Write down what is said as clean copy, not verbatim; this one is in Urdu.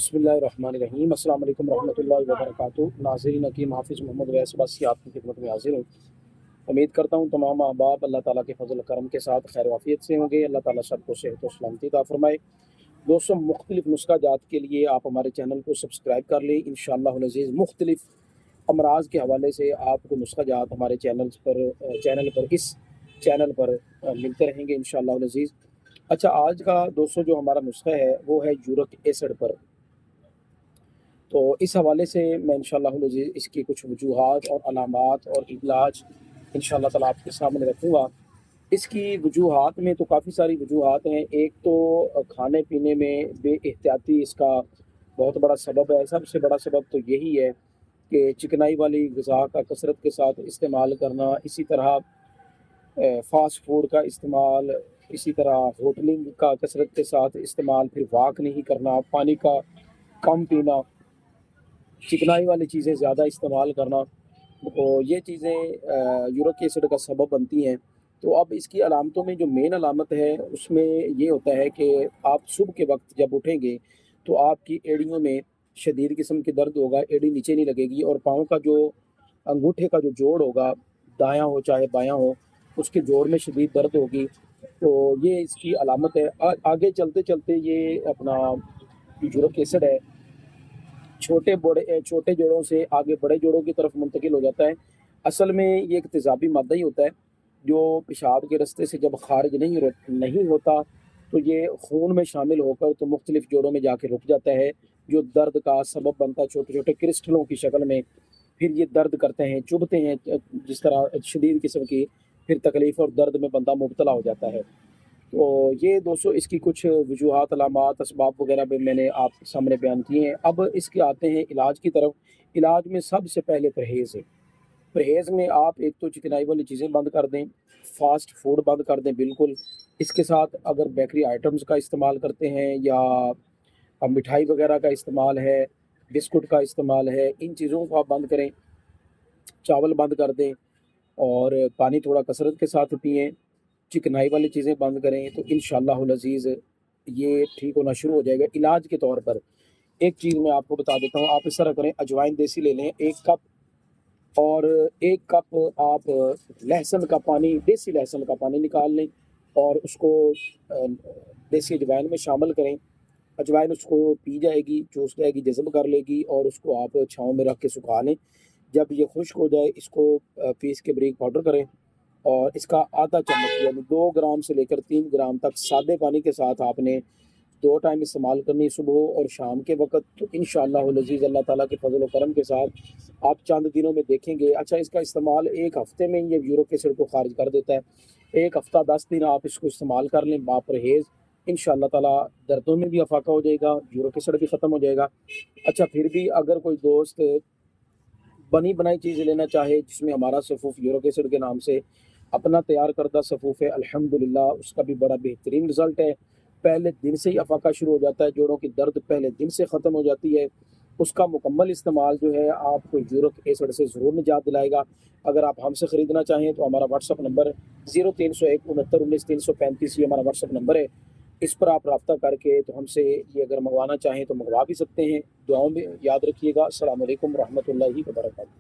بسم اللہ الرحمن الرحیم۔ السلام علیکم ورحمۃ اللہ وبرکاتہ۔ ناظرین، حکیم حافظ محمد ویس عباسی آپ کی خدمت میں حاضر ہوں۔ امید کرتا ہوں تمام احباب اللہ تعالیٰ کے فضل و کرم کے ساتھ خیر و عافیت سے ہوں گے۔ اللہ تعالیٰ سب کو صحت و سلامتی عطا فرمائے۔ دوستوں، مختلف نسخہ جات کے لیے آپ ہمارے چینل کو سبسکرائب کر لیں۔ انشاءاللہ العزیز مختلف امراض کے حوالے سے آپ کو نسخہ جات ہمارے اس چینل پر ملتے رہیں گے انشاءاللہ العزیز۔ اچھا، آج کا دوستوں جو ہمارا نسخہ ہے وہ ہے یورک ایسڈ پر۔ تو اس حوالے سے میں انشاءاللہ العزیز اس کی کچھ وجوہات اور علامات اور علاج انشاءاللہ تعالیٰ آپ کے سامنے رکھوں گا۔ اس کی وجوہات میں تو کافی ساری وجوہات ہیں۔ ایک تو کھانے پینے میں بے احتیاطی اس کا بہت بڑا سبب ہے۔ سب سے بڑا سبب تو یہی ہے کہ چکنائی والی غذا کا کثرت کے ساتھ استعمال کرنا، اسی طرح فاسٹ فوڈ کا استعمال، اسی طرح ہوٹلنگ کا کثرت کے ساتھ استعمال، پھر واک نہیں کرنا، پانی کا کم پینا، چکنائی والی چیزیں زیادہ استعمال کرنا، تو یہ چیزیں یورک ایسڈ کا سبب بنتی ہیں۔ تو اب اس کی علامتوں میں جو مین علامت ہے اس میں یہ ہوتا ہے کہ آپ صبح کے وقت جب اٹھیں گے تو آپ کی ایڑیوں میں شدید قسم کی درد ہوگا، ایڑی نیچے نہیں لگے گی، اور پاؤں کا جو انگوٹھے کا جو جوڑ ہوگا، دایاں ہو چاہے بایاں ہو، اس کے جوڑ میں شدید درد ہوگی۔ تو یہ اس کی علامت ہے۔ آگے چلتے چلتے یہ اپنا یورک ایسڈ ہے چھوٹے جوڑوں سے آگے بڑے جوڑوں کی طرف منتقل ہو جاتا ہے۔ اصل میں یہ ایک تیزابی مادہ ہی ہوتا ہے جو پیشاب کے رستے سے جب خارج نہیں ہوتا تو یہ خون میں شامل ہو کر تو مختلف جوڑوں میں جا کے رک جاتا ہے، جو درد کا سبب بنتا ہے چھوٹے چھوٹے کرسٹلوں کی شکل میں۔ پھر یہ درد کرتے ہیں، چبھتے ہیں، جس طرح شدید قسم کی پھر تکلیف اور درد میں بندہ مبتلا ہو جاتا ہے۔ تو یہ دوستوں اس کی کچھ وجوہات، علامات، اسباب وغیرہ بھی میں نے آپ کے سامنے بیان کیے ہیں۔ اب اس کے آتے ہیں علاج کی طرف۔ علاج میں سب سے پہلے پرہیز ہے۔ پرہیز میں آپ ایک تو چکنائی والی چیزیں بند کر دیں، فاسٹ فوڈ بند کر دیں بالکل۔ اس کے ساتھ اگر بیکری آئٹمز کا استعمال کرتے ہیں یا مٹھائی وغیرہ کا استعمال ہے، بسکٹ کا استعمال ہے، ان چیزوں کو آپ بند کریں۔ چاول بند کر دیں اور پانی تھوڑا کثرت کے ساتھ پئیں۔ چکنائی والی چیزیں بند کریں تو انشاءاللہ العزیز یہ ٹھیک ہونا شروع ہو جائے گا۔ علاج کے طور پر ایک چیز میں آپ کو بتا دیتا ہوں، آپ اس طرح کریں، اجوائن دیسی لے لیں 1 کپ، اور 1 کپ آپ لہسن کا پانی، دیسی لہسن کا پانی نکال لیں اور اس کو دیسی اجوائن میں شامل کریں۔ اجوائن اس کو پی جائے گی، چوس جائے گی، جذب کر لے گی، اور اس کو آپ چھاؤں میں رکھ کے سکھا لیں۔ جب یہ خشک ہو جائے اس کو پیس کے بریک پاؤڈر کریں، اور اس کا آدھا چمچ یعنی 2 گرام سے لے کر 3 گرام تک سادے پانی کے ساتھ آپ نے 2 ٹائم استعمال کرنی، صبح اور شام کے وقت۔ تو انشاءاللہ العزیز اللہ تعالیٰ کے فضل و کرم کے ساتھ آپ چند دنوں میں دیکھیں گے۔ اچھا، اس کا استعمال 1 ہفتے میں یہ یورک ایسڈ کو خارج کر دیتا ہے۔ 1 ہفتہ 10 دن آپ اس کو استعمال کر لیں با پرہیز، انشاءاللہ تعالیٰ دردوں میں بھی افاقہ ہو جائے گا، یورک ایسڈ بھی ختم ہو جائے گا۔ اچھا، پھر بھی اگر کوئی دوست بنی بنائی چیز لینا چاہے جس میں ہمارا سفوف یورک ایسڈ کے نام سے اپنا تیار کردہ سفوف ہے، الحمدللہ اس کا بھی بڑا بہترین رزلٹ ہے۔ پہلے دن سے ہی افاقہ شروع ہو جاتا ہے، جوڑوں کی درد پہلے دن سے ختم ہو جاتی ہے۔ اس کا مکمل استعمال جو ہے آپ کو یورک ایسڈ سے ضرور نجات دلائے گا۔ اگر آپ ہم سے خریدنا چاہیں تو ہمارا واٹس اپ نمبر 0301 69 19 335 یہ ہمارا واٹس اپ نمبر ہے۔ اس پر آپ رابطہ کر کے تو ہم سے یہ اگر منگوانا چاہیں تو منگوا بھی سکتے ہیں۔ دعاؤں میں یاد رکھیے گا۔ السلام علیکم ورحمۃ اللہ وبرکاتہ۔